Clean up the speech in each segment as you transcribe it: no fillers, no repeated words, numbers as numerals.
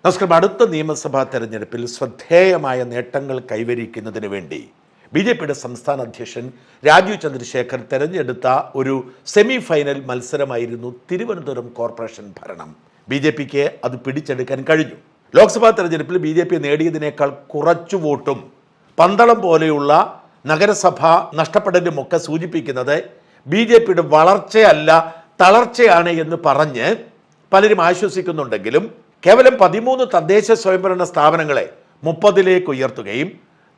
നമസ്കാരം. അടുത്ത നിയമസഭാ തെരഞ്ഞെടുപ്പിൽ ശ്രദ്ധേയമായ നേട്ടങ്ങൾ കൈവരിക്കുന്നതിന് വേണ്ടി ബി.ജെ.പിയുടെ സംസ്ഥാന അധ്യക്ഷൻ രാജീവ് ചന്ദ്രശേഖർ തെരഞ്ഞെടുത്ത ഒരു സെമി ഫൈനൽ മത്സരമായിരുന്നു തിരുവനന്തപുരം കോർപ്പറേഷൻ ഭരണം. ബി.ജെ.പിക്ക് അത് പിടിച്ചെടുക്കാൻ കഴിഞ്ഞു. ലോക്സഭാ തെരഞ്ഞെടുപ്പിൽ ബി.ജെ.പി നേടിയതിനേക്കാൾ കുറച്ചു വോട്ടും പന്തളം പോലെയുള്ള നഗരസഭ നഷ്ടപ്പെടലുമൊക്കെ സൂചിപ്പിക്കുന്നത് ബി.ജെ.പിയുടെ വളർച്ചയല്ല തളർച്ചയാണ് എന്ന് പറഞ്ഞ് പലരും ആശ്വസിക്കുന്നുണ്ടെങ്കിലും കേവലം 13 തദ്ദേശ സ്വയംഭരണ സ്ഥാപനങ്ങളെ 30ലേക്ക് ഉയർത്തുകയും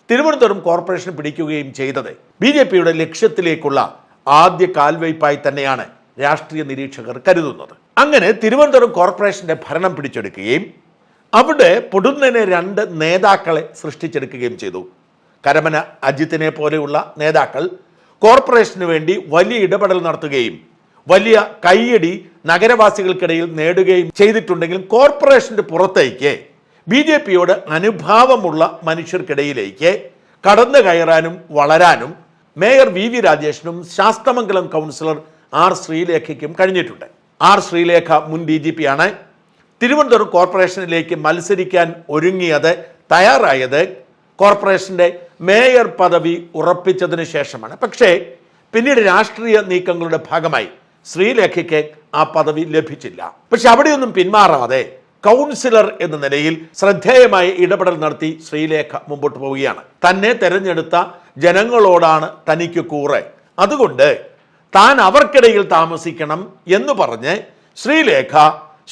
തിരുവനന്തപുരം കോർപ്പറേഷൻ പിടിക്കുകയും ചെയ്തത് ബി.ജെ.പിയുടെ ലക്ഷ്യത്തിലേക്കുള്ള ആദ്യ കാൽവയ്പായി തന്നെയാണ് രാഷ്ട്രീയ നിരീക്ഷകർ കരുതുന്നത്. അങ്ങനെ തിരുവനന്തപുരം കോർപ്പറേഷന്റെ ഭരണം പിടിച്ചെടുക്കുകയും അവിടെ പൊടുന്നനെ 2 നേതാക്കളെ സൃഷ്ടിച്ചെടുക്കുകയും ചെയ്തു. കരമന അജിത്തിനെ പോലെയുള്ള നേതാക്കൾ കോർപ്പറേഷന് വേണ്ടി വലിയ ഇടപെടൽ നടത്തുകയും വലിയ കയ്യടി നഗരവാസികൾക്കിടയിൽ നേടുകയും ചെയ്തിട്ടുണ്ടെങ്കിലും കോർപ്പറേഷന്റെ പുറത്തേക്ക് ബി.ജെ.പിയോട് അനുഭാവമുള്ള മനുഷ്യർക്കിടയിലേക്ക് കടന്നു കയറാനും വളരാനും മേയർ വി രാജേഷിനും ശാസ്തമംഗലം കൗൺസിലർ ആർ ശ്രീലേഖയ്ക്കും കഴിഞ്ഞിട്ടുണ്ട്. ആർ ശ്രീലേഖ മുൻ DGP ആണ്. തിരുവനന്തപുരം കോർപ്പറേഷനിലേക്ക് മത്സരിക്കാൻ തയ്യാറായത് കോർപ്പറേഷന്റെ മേയർ പദവി ഉറപ്പിച്ചതിന് ശേഷമാണ്. പക്ഷേ പിന്നീട് രാഷ്ട്രീയ നീക്കങ്ങളുടെ ഭാഗമായി ശ്രീലേഖയ്ക്ക് ആ പദവി ലഭിച്ചില്ല. പക്ഷെ അവിടെയൊന്നും പിന്മാറാതെ കൗൺസിലർ എന്ന നിലയിൽ ശ്രദ്ധേയമായ ഇടപെടൽ നടത്തി ശ്രീലേഖ മുമ്പോട്ട് പോവുകയാണ്. തന്നെ തെരഞ്ഞെടുത്ത ജനങ്ങളോടാണ് തനിക്ക് കൂറ്, അതുകൊണ്ട് താൻ അവർക്കിടയിൽ താമസിക്കണം എന്ന് പറഞ്ഞ് ശ്രീലേഖ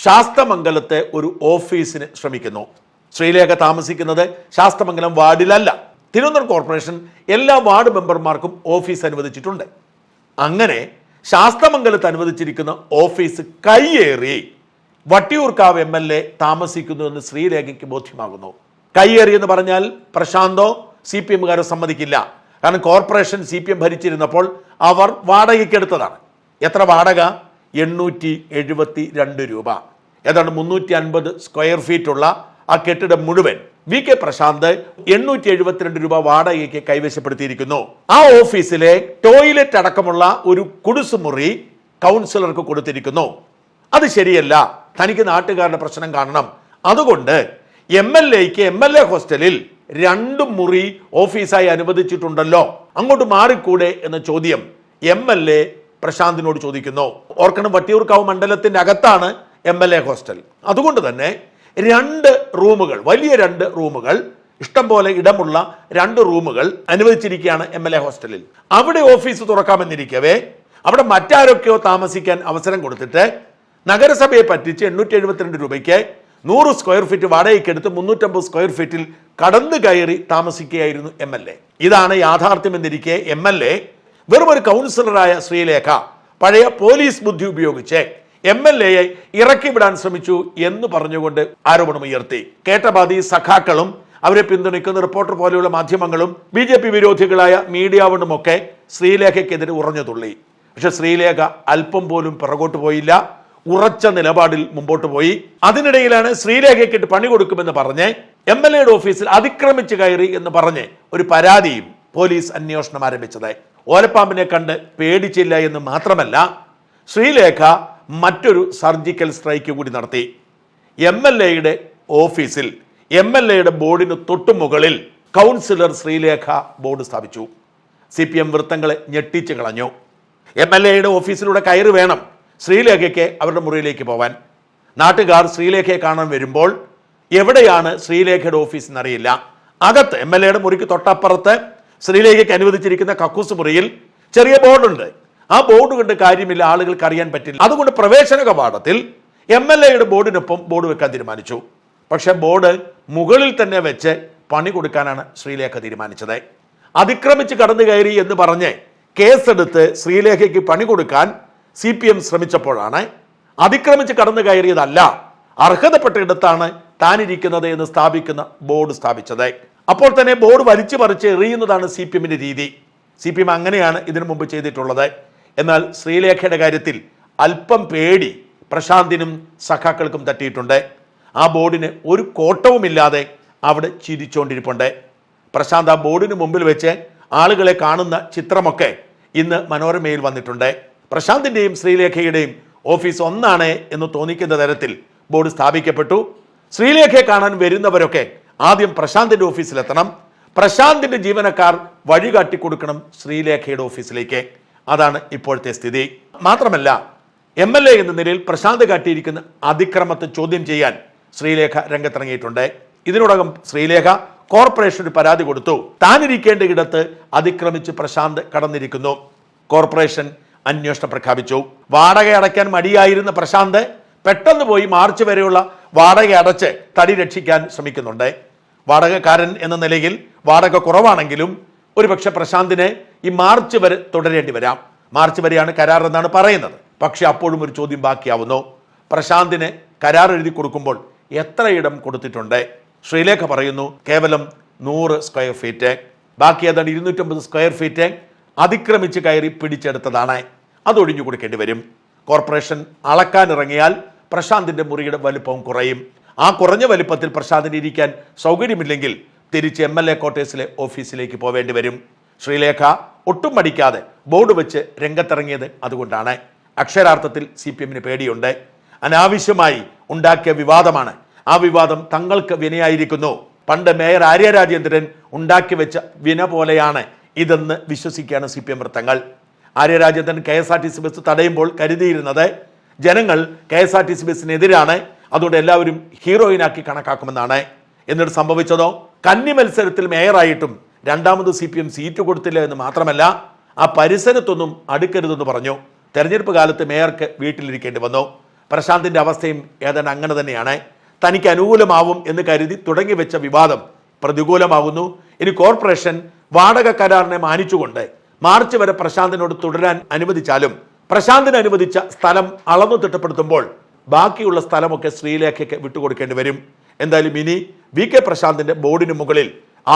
ശാസ്തമംഗലത്തെ ഒരു ഓഫീസിന് ശ്രമിക്കുന്നു. ശ്രീലേഖ താമസിക്കുന്നത് ശാസ്തമംഗലം വാർഡിലല്ല. തിരുവനന്തപുരം കോർപ്പറേഷൻ എല്ലാ വാർഡ് മെമ്പർമാർക്കും ഓഫീസ് അനുവദിച്ചിട്ടുണ്ട്. അങ്ങനെ ശാസ്തമംഗലത്ത് അനുവദിച്ചിരിക്കുന്ന ഓഫീസ് കയ്യേറി വട്ടിയൂർക്കാവ് MLA താമസിക്കുന്നു എന്ന് ശ്രീലേഖയ്ക്ക് ബോധ്യമാകുന്നു. കയ്യേറി എന്ന് പറഞ്ഞാൽ പ്രശാന്തോ CPM-കാരോ സമ്മതിക്കില്ല. കാരണം കോർപ്പറേഷൻ CPM ഭരിച്ചിരുന്നപ്പോൾ അവർ വാടകയ്ക്കെടുത്തതാണ്. എത്ര വാടക? 872 രൂപ. ഏതാണ്ട് 350 സ്ക്വയർ ഫീറ്റുള്ള ആ കെട്ടിടം മുഴുവൻ VK പ്രശാന്ത് 872 രൂപ വാടകയ്ക്ക് കൈവശപ്പെടുത്തിയിരിക്കുന്നു. ആ ഓഫീസിലെ ടോയ്ലറ്റ് അടക്കമുള്ള ഒരു കുടുസുമുറി കൗൺസിലർക്ക് കൊടുത്തിരിക്കുന്നു. അത് ശരിയല്ല, തനിക്ക് നാട്ടുകാരുടെ പ്രശ്നം കാണണം, അതുകൊണ്ട് MLAക്ക് MLA ഹോസ്റ്റലിൽ 2 മുറി ഓഫീസായി അനുവദിച്ചിട്ടുണ്ടല്ലോ, അങ്ങോട്ട് മാറിക്കൂടെ എന്ന ചോദ്യം MLA പ്രശാന്തിനോട് ചോദിക്കുന്നു. ഓർക്കണം, വട്ടിയൂർക്കാവ് മണ്ഡലത്തിന്റെ അകത്താണ് MLA ഹോസ്റ്റൽ. അതുകൊണ്ട് തന്നെ 2 റൂമുകൾ, വലിയ 2 റൂമുകൾ, ഇഷ്ടം പോലെ ഇടമുള്ള 2 റൂമുകൾ അനുവദിച്ചിരിക്കുകയാണ് MLA ഹോസ്റ്റലിൽ. അവിടെ ഓഫീസ് തുറക്കാമെന്നിരിക്കവേ അവിടെ മറ്റാരൊക്കെയോ താമസിക്കാൻ അവസരം കൊടുത്തിട്ട് നഗരസഭയെ പറ്റിച്ച് 872 രൂപയ്ക്ക് 100 സ്ക്വയർ ഫീറ്റ് വാടകയ്ക്കെടുത്ത് 350 സ്ക്വയർ ഫീറ്റിൽ കടന്നു കയറി താമസിക്കുകയായിരുന്നു MLA. ഇതാണ് യാഥാർത്ഥ്യമെന്നിരിക്കെ MLA വെറും ഒരു കൗൺസിലറായ ശ്രീലേഖ പഴയ പോലീസ് ബുദ്ധി ഉപയോഗിച്ച് MLAയെ ഇറക്കി വിടാൻ ശ്രമിച്ചു എന്ന് പറഞ്ഞുകൊണ്ട് ആരോപണമുയർത്തി. കേട്ടപാതി സഖാക്കളും അവരെ പിന്തുണയ്ക്കുന്ന റിപ്പോർട്ടർ പോലെയുള്ള മാധ്യമങ്ങളും BJP വിരോധികളായ മീഡിയാവണുമൊക്കെ ശ്രീലേഖയ്ക്കെതിരെ ഉറഞ്ഞു തുള്ളി. പക്ഷെ ശ്രീലേഖ അല്പം പോലും പിറകോട്ട് പോയില്ല, ഉറച്ച നിലപാടിൽ മുമ്പോട്ട് പോയി. അതിനിടയിലാണ് ശ്രീലേഖയ്ക്കിട്ട് പണി കൊടുക്കുമെന്ന് പറഞ്ഞ് MLAയുടെ ഓഫീസിൽ അതിക്രമിച്ച് കയറി എന്ന് പറഞ്ഞ് ഒരു പരാതിയും പോലീസ് അന്വേഷണം ആരംഭിച്ചത്. ഓലപ്പാമ്പിനെ കണ്ട് പേടിച്ചില്ല എന്ന് മാത്രമല്ല, ശ്രീലേഖ മറ്റൊരു സർജിക്കൽ സ്ട്രൈക്ക് കൂടി നടത്തി. MLAയുടെ ഓഫീസിൽ MLAയുടെ ബോർഡിന് തൊട്ടു മുകളിൽ കൗൺസിലർ ശ്രീലേഖ ബോർഡ് സ്ഥാപിച്ചു. CPM വൃത്തങ്ങളെ ഞെട്ടിച്ചു കളഞ്ഞു. MLAയുടെ ഓഫീസിലൂടെ കയറി വേണം ശ്രീലേഖയ്ക്ക് അവരുടെ മുറിയിലേക്ക് പോവാൻ. നാട്ടുകാർ ശ്രീലേഖയെ കാണാൻ വരുമ്പോൾ എവിടെയാണ് ശ്രീലേഖയുടെ ഓഫീസ് എന്നറിയില്ല. അകത്ത് MLAയുടെ മുറിക്ക് തൊട്ടപ്പുറത്ത് ശ്രീലേഖയ്ക്ക് അനുവദിച്ചിരിക്കുന്ന കക്കൂസ് മുറിയിൽ ചെറിയ ബോർഡുണ്ട്. ആ ബോർഡ് കൊണ്ട് കാര്യമില്ല, ആളുകൾക്ക് അറിയാൻ പറ്റില്ല. അതുകൊണ്ട് പ്രവേശന കവാടത്തിൽ MLAയുടെ ബോർഡിനൊപ്പം ബോർഡ് വെക്കാൻ തീരുമാനിച്ചു. പക്ഷെ ബോർഡ് മുകളിൽ തന്നെ വെച്ച് പണി കൊടുക്കാനാണ് ശ്രീലേഖ തീരുമാനിച്ചത്. അതിക്രമിച്ച് കടന്നു കയറി എന്ന് പറഞ്ഞ് കേസെടുത്ത് ശ്രീലേഖയ്ക്ക് പണി കൊടുക്കാൻ CPM ശ്രമിച്ചപ്പോഴാണ് അതിക്രമിച്ച് കടന്നു കയറിയതല്ല, അർഹതപ്പെട്ട ഇടത്താണ് താനിരിക്കുന്നത് എന്ന് സ്ഥാപിക്കുന്ന ബോർഡ് സ്ഥാപിച്ചത്. അപ്പോൾ തന്നെ ബോർഡ് വലിച്ചു പറിച്ച് എറിയുന്നതാണ് CPMന്റെ രീതി. CPM അങ്ങനെയാണ് ഇതിനു മുമ്പ് ചെയ്തിട്ടുള്ളത്. എന്നാൽ ശ്രീലേഖയുടെ കാര്യത്തിൽ അല്പം പേടി പ്രശാന്തിനും സഖാക്കൾക്കും തട്ടിയിട്ടുണ്ട്. ആ ബോർഡിന് ഒരു കോട്ടവുമില്ലാതെ അവിടെ ചിരിച്ചുകൊണ്ടിരിപ്പുണ്ട്. പ്രശാന്ത് ആ ബോർഡിന് മുമ്പിൽ വെച്ച് ആളുകളെ കാണുന്ന ചിത്രമൊക്കെ ഇന്ന് മനോരമയിൽ വന്നിട്ടുണ്ട്. പ്രശാന്തിൻ്റെയും ശ്രീലേഖയുടെയും ഓഫീസ് ഒന്നാണ് എന്ന് തോന്നിക്കുന്ന തരത്തിൽ ബോർഡ് സ്ഥാപിക്കപ്പെട്ടു. ശ്രീലേഖയെ കാണാൻ വരുന്നവരൊക്കെ ആദ്യം പ്രശാന്തിന്റെ ഓഫീസിലെത്തണം. പ്രശാന്തിന്റെ ജീവനക്കാർ വഴികാട്ടി കൊടുക്കണം ശ്രീലേഖയുടെ ഓഫീസിലേക്ക്. അതാണ് ഇപ്പോഴത്തെ സ്ഥിതി. മാത്രമല്ല, MLA എന്ന നിലയിൽ പ്രശാന്ത് കാട്ടിയിരിക്കുന്ന അതിക്രമത്തെ ചോദ്യം ചെയ്യാൻ ശ്രീലേഖ രംഗത്തിറങ്ങിയിട്ടുണ്ട്. ഇതിനോടകം ശ്രീലേഖ കോർപ്പറേഷന് പരാതി കൊടുത്തു. താനിരിക്കേണ്ട ഇടത്ത് അതിക്രമിച്ച് പ്രശാന്ത് കടന്നിരിക്കുന്നു. കോർപ്പറേഷൻ അന്വേഷണം പ്രഖ്യാപിച്ചു. വാടക അടയ്ക്കാൻ മടിയായിരുന്ന പ്രശാന്ത് പെട്ടെന്ന് പോയി മാർച്ച് വരെയുള്ള വാടക അടച്ച് തടി രക്ഷിക്കാൻ ശ്രമിക്കുന്നുണ്ട്. വാടകക്കാരൻ എന്ന നിലയിൽ വാടക കുറവാണെങ്കിലും ഒരുപക്ഷെ പ്രശാന്തിനെ ഈ മാർച്ച് വരെ തുടരേണ്ടി വരാം. മാർച്ച് വരെയാണ് കരാർ എന്നാണ് പറയുന്നത്. പക്ഷെ അപ്പോഴും ഒരു ചോദ്യം ബാക്കിയാവുന്നു. പ്രശാന്തിന് കരാർ എഴുതി കൊടുക്കുമ്പോൾ എത്ര ഇടം കൊടുത്തിട്ടുണ്ട്? ശ്രീലേഖ പറയുന്നു കേവലം 100 സ്ക്വയർ ഫീറ്റ്. ബാക്കി ഏതാണ്ട് 250 സ്ക്വയർ ഫീറ്റ് അതിക്രമിച്ച് കയറി പിടിച്ചെടുത്തതാണ്. അത് ഒഴിഞ്ഞു കൊടുക്കേണ്ടി വരും. കോർപ്പറേഷൻ അളക്കാനിറങ്ങിയാൽ പ്രശാന്തിന്റെ മുറിയുടെ വലുപ്പവും കുറയും. ആ കുറഞ്ഞ വലുപ്പത്തിൽ പ്രശാന്തിന് ഇരിക്കാൻ സൗകര്യമില്ലെങ്കിൽ തിരിച്ച് MLA ക്വാർട്ടേഴ്സിലെ ഓഫീസിലേക്ക് പോവേണ്ടി വരും. ശ്രീലേഖ ഒട്ടും മടിക്കാതെ ബോർഡ് വെച്ച് രംഗത്തിറങ്ങിയത് അതുകൊണ്ടാണ്. അക്ഷരാർത്ഥത്തിൽ CPM-ന് പേടിയുണ്ട്. അനാവശ്യമായി ഉണ്ടാക്കിയ വിവാദമാണ്. ആ വിവാദം തങ്ങൾക്ക് വിനയായിരിക്കുന്നു. പണ്ട് മേയർ ആര്യ രാജേന്ദ്രൻ ഉണ്ടാക്കി വെച്ച വിന പോലെയാണ് ഇതെന്ന് വിശ്വസിക്കുകയാണ് CPM വൃത്തങ്ങൾ. ആര്യ രാജേന്ദ്രൻ KSRTC ബസ് തടയുമ്പോൾ കരുതിയിരുന്നത് ജനങ്ങൾ KSRTC ബസ്സിനെതിരാണ്, അതുകൊണ്ട് എല്ലാവരും ഹീറോയിനാക്കി കണക്കാക്കുമെന്നാണ്. എന്നിട്ട് സംഭവിച്ചതോ, കന്നി മത്സരത്തിൽ മേയറായിട്ടും രണ്ടാമത് CPM സീറ്റ് കൊടുത്തില്ല എന്ന് മാത്രമല്ല, ആ പരിസരത്തൊന്നും അടുക്കരുതെന്ന് പറഞ്ഞു. തെരഞ്ഞെടുപ്പ് കാലത്ത് മേയർക്ക് വീട്ടിലിരിക്കേണ്ടി വന്നു. പ്രശാന്തിന്റെ അവസ്ഥയും ഏതാണ്ട് അങ്ങനെ തന്നെയാണ്. തനിക്ക് അനുകൂലമാവും എന്ന് കരുതി തുടങ്ങി വെച്ച വിവാദം പ്രതികൂലമാകുന്നു. ഇനി കോർപ്പറേഷൻ വാടക കരാറിനെ മാനിച്ചുകൊണ്ട് മാർച്ച് വരെ പ്രശാന്തിനോട് തുടരാൻ അനുവദിച്ചാലും പ്രശാന്തിന് അനുവദിച്ച സ്ഥലം അളന്നു തിട്ടപ്പെടുത്തുമ്പോൾ ബാക്കിയുള്ള സ്ഥലമൊക്കെ ശ്രീലേഖയ്ക്ക് വിട്ടുകൊടുക്കേണ്ടി വരും. എന്തായാലും ഇനി VK പ്രശാന്തിന്റെ ബോർഡിന് മുകളിൽ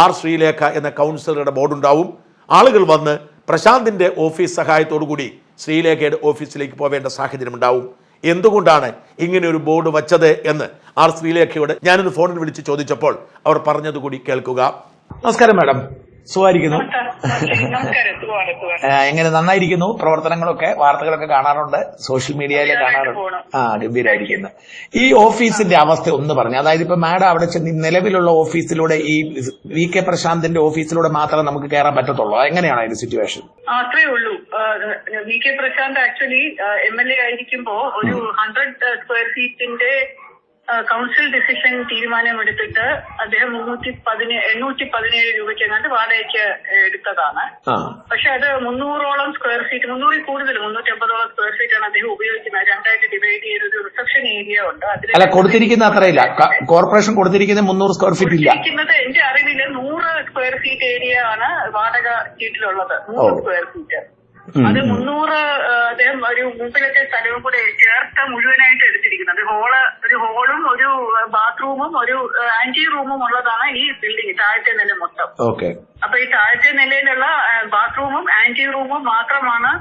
R ശ്രീലേഖ എന്ന കൗൺസിലറുടെ ബോർഡുണ്ടാവും. ആളുകൾ വന്ന് പ്രശാന്തിന്റെ ഓഫീസ് സഹായത്തോടുകൂടി ശ്രീലേഖയുടെ ഓഫീസിലേക്ക് പോവേണ്ട സാഹചര്യം ഉണ്ടാവും. എന്തുകൊണ്ടാണ് ഇങ്ങനെ ഒരു ബോർഡ് വച്ചത് എന്ന് R ശ്രീലേഖയോട് ഞാനൊന്ന് ഫോണിൽ വിളിച്ച് ചോദിച്ചപ്പോൾ അവർ പറഞ്ഞതുകൂടി കേൾക്കുക. നമസ്കാരം മാഡം, സുഖമായിരിക്കുന്നു? എങ്ങനെ? നന്നായിരിക്കുന്നു. പ്രവർത്തനങ്ങളൊക്കെ വാർത്തകളൊക്കെ കാണാറുണ്ട്, സോഷ്യൽ മീഡിയയിലെ കാണാറുണ്ട്. ഗംഭീരമായിരിക്കുന്നു. ഈ ഓഫീസിന്റെ അവസ്ഥ ഒന്ന് പറഞ്ഞു. അതായത് ഇപ്പൊ മാഡം അവിടെ ചെന്ന് നിലവിലുള്ള ഓഫീസിലൂടെ ഈ VK പ്രശാന്തിന്റെ ഓഫീസിലൂടെ മാത്രമേ നമുക്ക് കയറാൻ പറ്റത്തുള്ളൂ. എങ്ങനെയാണ് അതിന്റെ സിറ്റുവേഷൻ? അത്രേ ഉള്ളൂ. VK പ്രശാന്ത് ആക്ച്വലി MLA ആയിരിക്കുമ്പോ ഒരു 100 സ്ക്വയർ ഫീറ്റിന്റെ കൗൺസിൽ ഡിസിഷൻ തീരുമാനമെടുത്തിട്ട് അദ്ദേഹം 817 രൂപയ്ക്ക് എങ്ങാണ്ട് വാടകയ്ക്ക് എടുത്തതാണ്. പക്ഷെ അത് 300ഓളം സ്ക്വയർ ഫീറ്റ്, 300ൽ കൂടുതൽ 350ഓളം സ്ക്വയർ ഫീറ്റ് ആണ് അദ്ദേഹം ഉപയോഗിക്കുന്നത്. രണ്ടായിട്ട് ഡിവൈഡ് ചെയ്ത ഒരു റിസപ്ഷൻ ഏരിയ ഉണ്ട്. അതിൽ കൊടുത്തിരിക്കുന്ന അത്രയില്ല, കോർപ്പറേഷൻ കൊടുത്തിരിക്കുന്നത് 300 സ്ക്വയർ ഫീറ്റ് ഇല്ല. എന്റെ അറിവില് 100 സ്ക്വയർ ഫീറ്റ് ഏരിയ ആണ് വാടക ചീട്ടിലുള്ളത്. 100 സ്ക്വയർ ഫീറ്റ്. അത് 300 അദ്ദേഹം ഒരു മുമ്പിലത്തെ സ്ഥലവും കൂടെ ചേർത്ത് മുഴുവനായിട്ട് എടുത്തിരിക്കുന്നത്. ഒരു ഹോളും ഒരു ബാത്റൂമും ഒരു ആന്റി റൂമും ഉള്ളതാണ് ഈ ബിൽഡിംഗ്, താഴത്തെ നില മൊത്തം. അപ്പൊ ഈ താഴത്തെ നിലയിലുള്ള ബാത്റൂമും ആന്റി റൂമും മാത്രമാണ്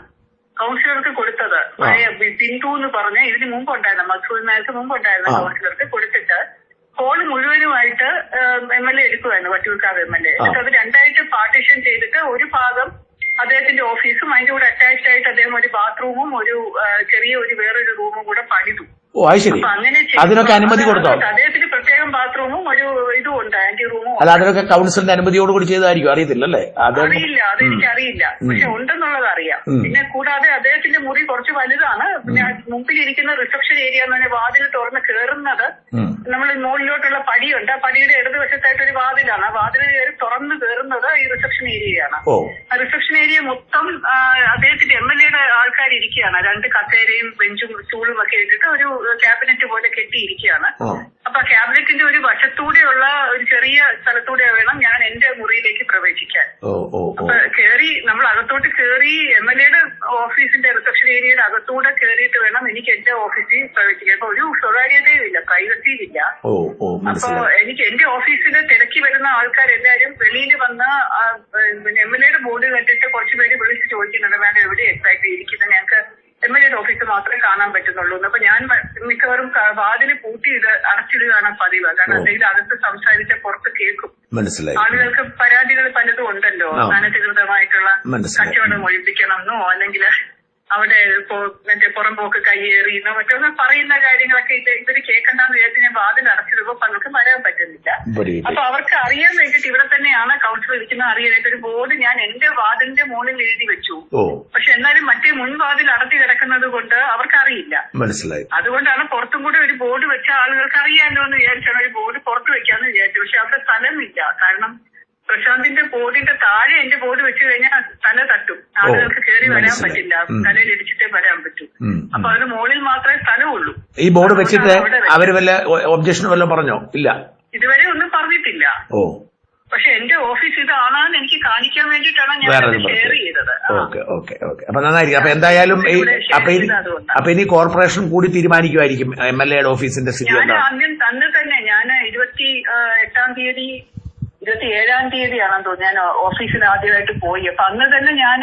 കൗൺസിലർക്ക് കൊടുത്തത്. പഴയ പിന്തു എന്ന് പറഞ്ഞ് ഇതിന് മുമ്പുണ്ടായിരുന്ന മത്സൂരിനകത്ത് മുമ്പുണ്ടായിരുന്ന കൗൺസിലർക്ക് കൊടുത്തിട്ട് ഹോള് മുഴുവനുമായിട്ട് MLA എടുക്കുമായിരുന്നു, വട്ടിയൂർക്കാവ് MLA. എന്നിട്ട് അത് രണ്ടായിട്ട് പാർട്ടീഷൻ ചെയ്തിട്ട് ഒരു ഭാഗം അദ്ദേഹത്തിന്റെ ഓഫീസും അതിന്റെ കൂടെ അറ്റാച്ച്ഡ് ആയിട്ട് അദ്ദേഹം ഒരു ബാത്റൂമും ഒരു ചെറിയ ഒരു വേറൊരു റൂമും കൂടെ പണിതു. അപ്പൊ അങ്ങനെ അതിനൊക്കെ അനുമതി കൊടുത്തോ? അദ്ദേഹത്തിന് പ്രത്യേകം ബാത്റൂമും ഒരു ഇതും ഉണ്ട്, ആന്റി റൂമും. അല്ല, അതിനൊക്കെ കൗൺസിലിന്റെ അനുമതിയോടുകൂടി ചെയ്തതായിരിക്കും, അറിയത്തില്ലല്ലേ? അറിയില്ല, അതെനിക്ക് അറിയില്ല. പക്ഷെ ഉണ്ടെന്നുള്ളത് അറിയാം. പിന്നെ കൂടാതെ അദ്ദേഹത്തിന്റെ മുറി കുറച്ച് വലുതാണ്. പിന്നെ മുമ്പിലിരിക്കുന്ന റിസപ്ഷൻ ഏരിയ എന്ന് പറഞ്ഞാൽ വാതിൽ തുറന്ന് കയറുന്നത് നമ്മൾ മുകളിലോട്ടുള്ള പടിയുണ്ട്. ആ പടിയുടെ ഇടതുവശത്തായിട്ട് ഒരു വാതിലാണ്. ആ വാതിൽ കയറി തുറന്ന് കയറുന്നത് ഈ റിസപ്ഷൻ ഏരിയയാണ്. ആ റിസപ്ഷൻ ഏരിയ മൊത്തം അദ്ദേഹത്തിന്റെ MLA-യുടെ ആൾക്കാർ ഇരിക്കുകയാണ്. 2 കസേരയും ബെഞ്ചും സ്റ്റൂളും ഒക്കെ ഇട്ടിട്ട് ഒരു ക്യാബിനറ്റ് പോലെ കെട്ടിയിരിക്കുകയാണ്. അപ്പൊ ക്യാബിനറ്റിന്റെ ഒരു വശത്തൂടെയുള്ള ഒരു ചെറിയ സ്ഥലത്തൂടെ വേണം ഞാൻ എന്റെ മുറിയിലേക്ക് പ്രവേശിക്കാൻ. അപ്പൊ നമ്മൾ അകത്തോട്ട് കയറി MLA-യുടെ ഓഫീസിന്റെ റിസപ്ഷൻ ഏരിയയുടെ അകത്തൂടെ കയറിയിട്ട് വേണം എനിക്ക് എന്റെ ഓഫീസിൽ പ്രവേശിക്കാൻ. അപ്പൊ ഒരു സ്വകാര്യതയും ഇല്ല, പ്രൈവസിയും ഇല്ല. അപ്പൊ എനിക്ക് എന്റെ ഓഫീസിൽ തിരക്കി വരുന്ന ആൾക്കാരെല്ലാരും വെളിയിൽ വന്ന് MLA-യുടെ ബോർഡ് കണ്ടിട്ട് കുറച്ച് പേര് വിളിച്ച് ചോദിക്കുന്നുണ്ട്, മാഡം എവിടെ എക്സാക്ട് ഇരിക്കുന്നത്, ഞങ്ങൾക്ക് MLA-യുടെ ഓഫീസ് മാത്രമേ കാണാൻ പറ്റുന്നുള്ളൂ. അപ്പൊ ഞാൻ മിക്കവാറും വാതില് പൂട്ടി അടച്ചിടുകയാണ് പതിവ്. കാരണം എന്തെങ്കിലും അകത്ത് സംസാരിച്ച പുറത്ത് കേൾക്കും. ആളുകൾക്ക് പരാതികൾ പലതും ഉണ്ടല്ലോ, അനധികൃതമായിട്ടുള്ള കച്ചവടം ഒഴിപ്പിക്കണം എന്നോ അല്ലെങ്കിൽ അവിടെ മറ്റേ പുറമ്പോക്ക് കയ്യേറിയെന്നോ മറ്റൊന്ന് പറയുന്ന കാര്യങ്ങളൊക്കെ ഇവര് കേൾക്കണ്ടെന്ന് വിചാരിച്ച് ഞാൻ വാതിൽ അടച്ചിടുമ്പോ പലർക്കും വരാൻ പറ്റുന്നില്ല. അപ്പൊ അവർക്ക് അറിയാൻ വേണ്ടിയിട്ട് ഇവിടെ തന്നെയാണ് കൗൺസിലർ ഇരിക്കുന്നത് അറിയാനായിട്ട് ഒരു ബോർഡ് ഞാൻ എന്റെ വാതിലിന്റെ മുകളിൽ എഴുതി വെച്ചു. പക്ഷെ എന്നാലും മറ്റേ മുൻവാതിൽ അടച്ചു കിടക്കുന്നത് കൊണ്ട് അവർക്ക് അറിയില്ല. മനസ്സിലായി. അതുകൊണ്ടാണ് പുറത്തും കൂടെ ഒരു ബോർഡ് വെച്ച ആളുകൾക്ക് അറിയാമല്ലോ എന്ന് വിചാരിച്ചാണ് ഒരു ബോർഡ് പുറത്ത് വെക്കാന്ന് വിചാരിച്ചു. പക്ഷെ അവിടെ സ്ഥലമില്ല. കാരണം പ്രശാന്തിന്റെ ബോർഡിന്റെ താഴെ എന്റെ ബോർഡ് വെച്ച് കഴിഞ്ഞാൽ തല തട്ടും, ആളുകൾക്ക് കയറി വരാൻ പറ്റില്ല, തലയിൽ ഇടിച്ചിട്ടേ വരാൻ പറ്റൂ. അപ്പൊ അതിന് മുകളിൽ മാത്രമേ സ്ഥലമുള്ളൂ. ഈ ബോർഡ് വെച്ചിട്ട് അവര് വല്ല ഒബ്ജക്ഷൻ വല്ലതും പറഞ്ഞോ? ഇല്ല, ഇതുവരെ ഒന്നും പറഞ്ഞിട്ടില്ല. പക്ഷെ എന്റെ ഓഫീസ് ഇതാണെന്ന് എനിക്ക് കാണിക്കാൻ വേണ്ടിയിട്ടാണ് ഞാൻ ഷെയർ ചെയ്തത്. അപ്പൊ നന്നായിരിക്കും. അപ്പൊ എന്തായാലും അപ്പൊ ഇനി കോർപ്പറേഷൻ കൂടി തീരുമാനിക്കുമായിരിക്കും MLA ഓഫീസിന്റെ സ്ഥിതി. ഞാൻ ആദ്യം തന്നെ ഞാൻ 27-ാം തീയതിയാണെന്ന് തോന്നുന്നു ഞാൻ ഓഫീസിൽ ആദ്യമായിട്ട് പോയി. അപ്പൊ അന്ന് തന്നെ ഞാൻ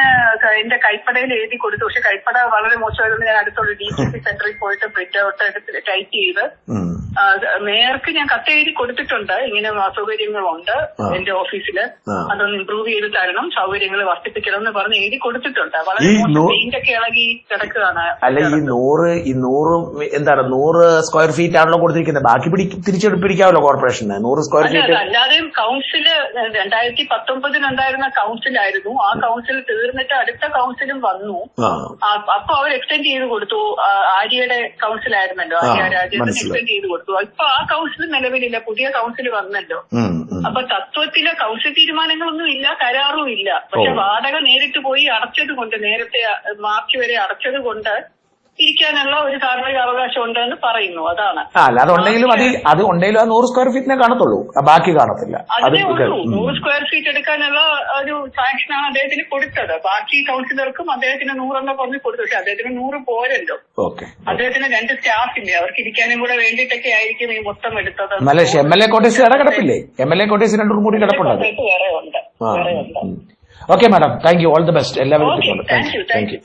എന്റെ കൈപ്പടയിൽ എഴുതി കൊടുത്തു. പക്ഷെ കൈപ്പട വളരെ മോശമായതുകൊണ്ട് ഞാൻ അടുത്തുള്ള DCP സെന്ററിൽ പോയിട്ട് പ്രിന്റ് ഔട്ട് എടുത്ത് ടൈപ്പ് ചെയ്ത് മേയർക്ക് ഞാൻ കത്തെഴുതി കൊടുത്തിട്ടുണ്ട്. ഇങ്ങനെ അസൗകര്യങ്ങളുണ്ട് എന്റെ ഓഫീസില്, അതൊന്ന് ഇമ്പ്രൂവ് ചെയ്ത് തരണം, സൗകര്യങ്ങൾ വർദ്ധിപ്പിക്കണം എന്ന് പറഞ്ഞ് എഴുതി കൊടുത്തിട്ടുണ്ട്. വളരെ പെയിന്റൊക്കെ ഇളകി കിടക്കുകയാണ്. അല്ല, ഈ 100 എന്താണ് 100 സ്ക്വയർ ഫീറ്റ് ആണല്ലോ കൊടുത്തിരിക്കുന്നത്. ബാക്കി തിരിച്ചെടുപ്പിടിക്കാമല്ലോ കോർപ്പറേഷന് 100 സ്ക്വയർ ഫീറ്റ്. അല്ലാതെയും കൗൺസില് 2019 ഉണ്ടായിരുന്ന കൗൺസിലായിരുന്നു. ആ കൗൺസിൽ തീർന്നിട്ട് അടുത്ത കൗൺസിലും വന്നു. അപ്പൊ അവർ എക്സ്റ്റെൻഡ് ചെയ്ത് കൊടുത്തു. ആര്യയുടെ കൗൺസിലായിരുന്നല്ലോ, ആര്യ രാജേന്ദ്രൻ എക്സ്റ്റെൻഡ് ചെയ്ത് കൊടുത്തു. ഇപ്പൊ ആ കൗൺസിൽ നിലവിലില്ല, പുതിയ കൗൺസിൽ വന്നല്ലോ. അപ്പൊ തത്വത്തില് കൗൺസിൽ തീരുമാനങ്ങളൊന്നും ഇല്ല, കരാറും ഇല്ല. പക്ഷെ വാടക നേരിട്ട് പോയി അടച്ചത് കൊണ്ട്, നേരത്തെ മാർച്ച് വരെ അടച്ചത് കൊണ്ട് ഇരിക്കാനുള്ള ഒരു ധാർമ്മിക അവകാശം ഉണ്ടെന്ന് പറയുന്നു. അതാണ്. അത് ഉണ്ടെങ്കിലും ആ 100 സ്ക്വയർ ഫീറ്റിനെ കാണത്തുള്ളൂ, ബാക്കി കാണത്തില്ല. അതിനേ ഉള്ളൂ. 100 സ്ക്വയർ ഫീറ്റ് എടുക്കാനുള്ള ഒരു സാങ്ഷനാണ് അദ്ദേഹത്തിന് കൊടുത്തത്. ബാക്കി കൗൺസിലർക്കും അദ്ദേഹത്തിന് 100 പറഞ്ഞ് കൊടുത്തു. പക്ഷെ അദ്ദേഹത്തിന് 100 പോരല്ലോ. അദ്ദേഹത്തിന് 2 സ്റ്റാഫ് ഇല്ലേ, അവർക്ക് ഇരിക്കാനും കൂടെ വേണ്ടിയിട്ടൊക്കെ ആയിരിക്കും ഈ മൊത്തം എടുത്തത്. MLA കോട്ടേഴ്സ് കിടപ്പില്ലേ? MLA കോട്ടേഴ്സ് 2 കൂടി കിടപ്പുണ്ട്. വേറെ ഉണ്ട്. Okay madam, thank you, all the best എല്ലാവർക്കും. Thank U.